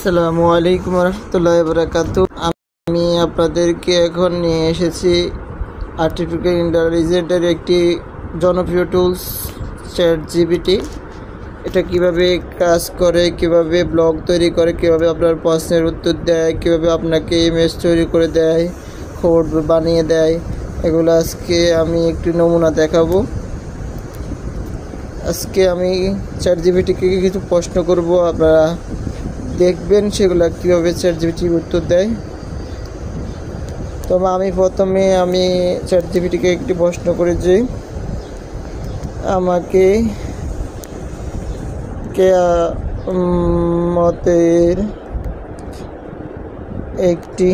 আসসালামু আলাইকুম রহমতুল্লাহি বারাকাতু। আমি আপনাদেরকে এখন নিয়ে এসেছি আর্টিফিশিয়াল ইন্টেলিজেন্সের একটি জনপ্রিয় টুলস চ্যাটজিপিটি। এটা কিভাবে কাজ করে, কিভাবে ব্লগ তৈরি করে, কিভাবে আপনার প্রশ্নের উত্তর দেয়, কিভাবে আপনাকে ইমেজ তৈরি করে দেয়, কোড বানিয়ে দেয়, এগুলো আজকে আমি একটু নমুনা দেখাবো। আজকে আমি চ্যাটজিপিটিকে কিছু প্রশ্ন করব, আপনারা দেখবেন সেগুলো কীভাবে চ্যাটজিপিটি উত্তর দেয়। তবে প্রথমে আমি চ্যাটজিপিটিকে একটি প্রশ্ন করি যে আমাকে কিয়ামতের একটি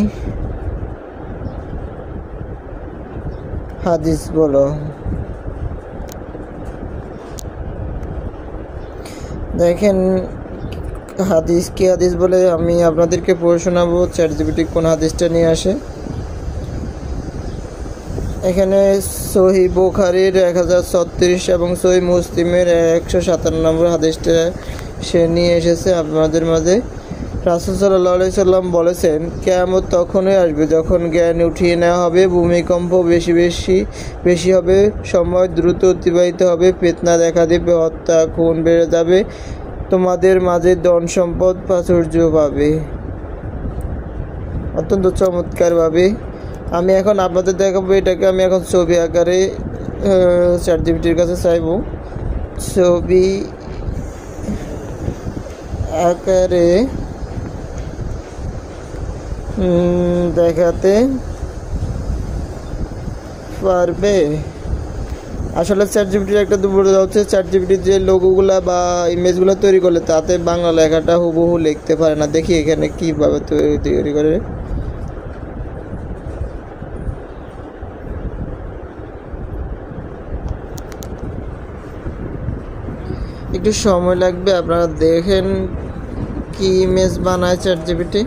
হাদিস বলো। দেখেন কি হাদিস বলে আমি আপনাদেরকে পড়ে শোনাবো চ্যাটজিপিটি কোন হাদিসটা নিয়ে আসে। এখানে সহিহ বুখারীর 1036 এবং সহিহ মুসলিমের 157 নম্বর হাদিসটা সে নিয়ে এসেছে আপনাদের মাঝে। রাসূল সাল্লাল্লাহু আলাইহি সাল্লাম বলেছেন, কিয়ামত তখনই আসবে যখন জ্ঞান উঠিয়ে নেওয়া হবে, ভূমিকম্প বেশি হবে, সময় দ্রুত অতিবাহিত হবে, ফিতনা দেখা দেবে, হত্যা খুন বেড়ে যাবে, তোমাদের মাঝে ধন সম্পদ প্রাচুর্য পাবে। অত্যন্ত চমৎকারভাবে আমি এখন আপনাদের দেখাবো। এটাকে আমি এখন ছবি আকারে চ্যাটজিপিটির কাছে চাইব, ছবি আকারে দেখাতে পারবে। আসলে চ্যাটজিপিটির একটা দুর্বলতা হচ্ছে চ্যাটজিপিটির যে লোগোগুলা বা ইমেজগুলো তৈরি করলে তাতে বাংলা লেখাটা হুবহু লিখতে পারে না। দেখি এখানে কীভাবে তৈরি করে। একটু সময় লাগবে, আপনারা দেখেন কি ইমেজ বানায় চ্যাটজিপিটি।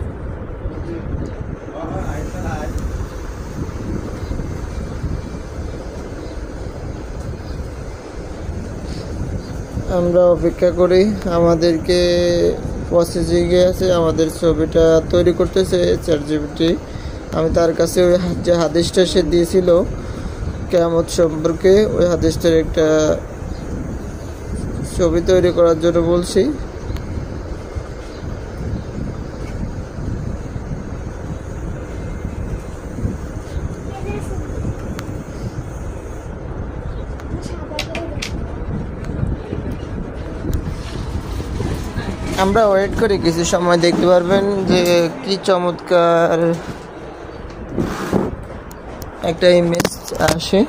আমরা অপেক্ষা করি, আমাদেরকে প্রসেসিংয়ে আছে, আমাদের ছবিটা তৈরি করতেছে চ্যাটজিপিটি। আমি তার কাছে ওই যে হাদিসটা সে দিয়েছিল কিয়ামত সম্পর্কে, ওই হাদিসটার একটা ছবি তৈরি করার জন্য বলছি। আমরা ওয়েট করি, কিছু সময় দেখতে পারবেন যে কি চমৎকার একটা ইমেজ আসে।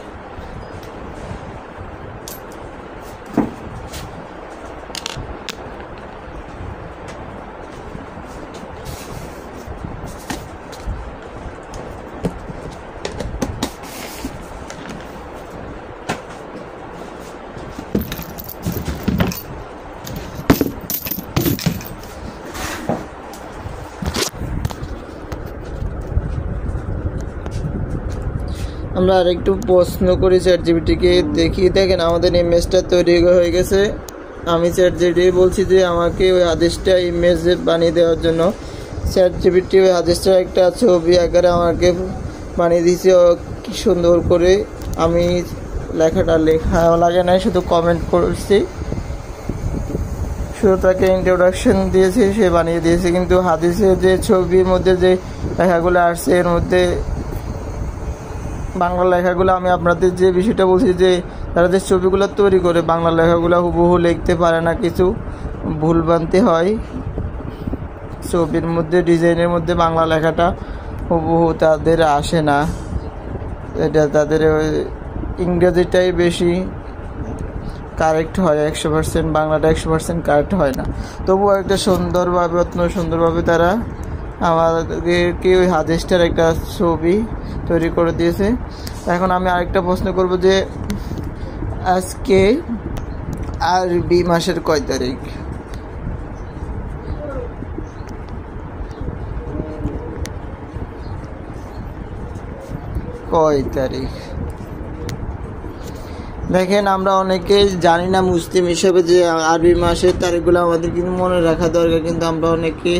আমরা আরেকটু প্রশ্ন করি চ্যাটজিপিটিকে, দেখি। দেখেন আমাদের ইমেজটা তৈরি হয়ে গেছে। আমি চ্যাটজিপিটি বলছি যে আমাকে ওই হাদিসটা ইমেজ বানিয়ে দেওয়ার জন্য। চ্যাটজিপিটি ওই হাদিসটার একটা ছবি আকারে আমাকে বানিয়ে দিয়েছে কি সুন্দর করে। আমি লেখাটা লেখা লাগে না, শুধু কমেন্ট করছি, শুধু তাকে ইন্ট্রোডাকশন দিয়েছি, সে বানিয়ে দিয়েছে। কিন্তু হাদিসের যে ছবির মধ্যে যে লেখাগুলো আসছে এর মধ্যে বাংলা লেখাগুলো, আমি আপনাদের যে বিষয়টা বলছি যে তারা যে ছবিগুলো তৈরি করে বাংলা লেখাগুলো হুবহু লিখতে পারে না, কিছু ভুলভ্রান্তি হয় ছবির মধ্যে, ডিজাইনের মধ্যে বাংলা লেখাটা হুবহু তাদের আসে না। এটা তাদের ইংরেজিটাই বেশি কারেক্ট হয় 100%, বাংলাটা 100% কারেক্ট হয় না। তবুও একটা সুন্দরভাবে, অত্যন্ত সুন্দরভাবে তারা আমাদেরকে ওই হাদিসটার একটা ছবি তৈরি করে দিয়েছে। এখন আমি আরেকটা প্রশ্ন করব যে আজকে আরবি মাসের কয় তারিখ? দেখেন আমরা অনেকে জানি না মুসলিম হিসেবে যে আরবি মাসের তারিখগুলো আমাদের কিন্তু মনে রাখা দরকার, কিন্তু আমরা অনেকে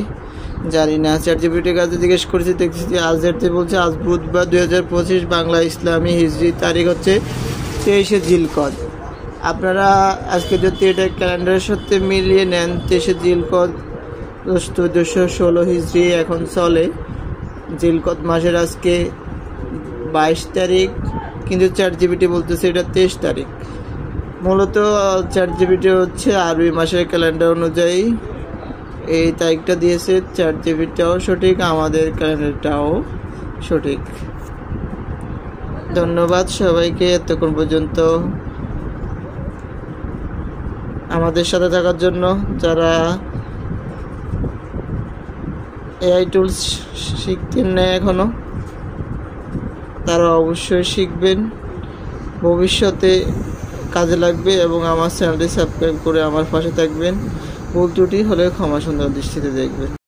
জানি না। চ্যাট জিপিটির কাছে জিজ্ঞেস করেছি, দেখছি যে আজহারতে বলছে আজ বুধবার 2025 বাংলা ইসলামী হিজরি তারিখ হচ্ছে 23শে জিলকদ। আপনারা আজকে যদি এটা ক্যালেন্ডারের সাথে মিলিয়ে নেন 23শে জিলকদ 1416 হিজরি এখন চলে। জিলকদ মাসের আজকে 22 তারিখ, কিন্তু চ্যাট জিপিটি বলতেছে এটা 23 তারিখ। মূলত চ্যাট জিপিটি হচ্ছে আরবি মাসের ক্যালেন্ডার অনুযায়ী এই তারিখটা দিয়েছে। চ্যাট জিপিটিটাও সঠিক, আমাদের ক্যালেন্ডারটাও সঠিক। ধন্যবাদ সবাইকে এতক্ষণ পর্যন্ত আমাদের সাথে থাকার জন্য। যারা এআই টুলস শিখতেন না এখনও, তারা অবশ্যই শিখবেন, ভবিষ্যতে কাজে লাগবে। এবং আমার চ্যানেলটি সাবস্ক্রাইব করে আমার পাশে থাকবেন। ভুল ত্রুটি হলে ক্ষমা সুন্দর দৃষ্টিতে দেখবেন।